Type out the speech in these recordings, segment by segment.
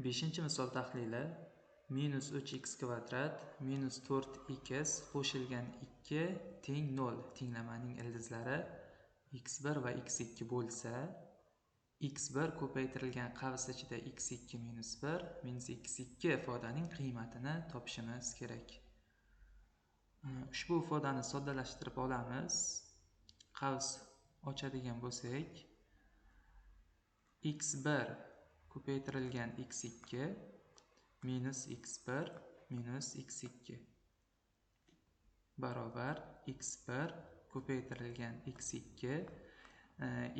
Beshinchi misol tahlili minus 3x kvadrat minus 4x qo'shilgan 2 teng 0 tenglamaning ildizlari x1 va x2 bo'lsa, x1 ko'paytirilgan qavs ichida x2 minus 1 minus x2 ifodaning qiymatini topishimiz kerak. Ushbu ifodani soddalashtirib olamiz. Qavs ochadigan bo'lsak, x1 ko'paytirilgan x2 minus x1 minus x2 barobar x1 ko'paytirilgan x2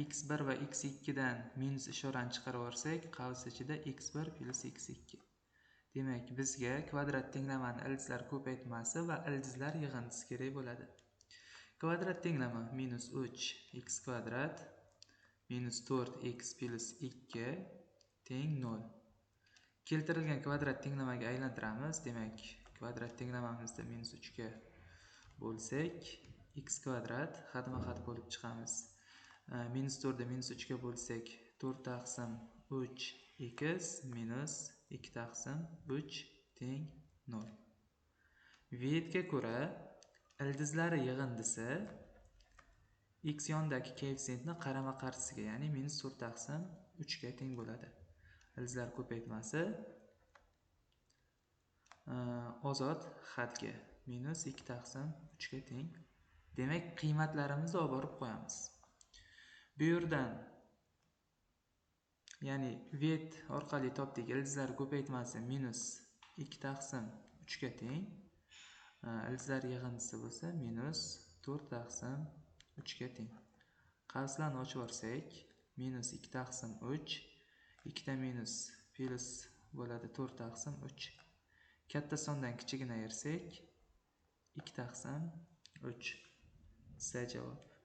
x1 va x2 dan minus ishorani chiqarib olsak, qavs ichida x1 plus x2. Demak, bizga kvadrat tenglamani ildizlar ko'paytmasi va ildizlar yig'indisi kerak bo'ladi. Kvadrat tenglama minus 3x kvadrat minus 4x plus 2 teng 0. Keltirilgan kvadrat tenglamaga aylantiramiz. Demak, kvadrat tenglamamizda minus 3 ga bo'lsak, x kvadrat xatma-xat bo'lib chiqamiz. Minus 4 da minus 3 ga bo'lsak, 4 taqsim 3x minus 2 taqsim 3 teng 0. Vetga ko'ra ildizlari yig'indisi x yonidagi koeffitsiyentni qarama-qarshisiga, ya'ni minus 4 taqsim 3 ga teng bo'ladi. Ildizlar ko'paytmasi ozod xatga minus 2 taqsim 3 ga teng. Demak, qiymatlarimizni olib borib qo'yamiz. Bu yerdan, ya'ni vet orqali topdik. Ildizlar ko'paytmasi minus 2 taqsim 3 ga teng. Ildizlar yig'indisi bo'lsa minus 4 taqsim 3 ga teng. Qavslarni ochib olsak, minus 2 taqsim 3, 2 da minus plus bo'ladi 4 taqsim 3. Katta sondan kichigini ayirsak, 2 taqsim 3. C javob.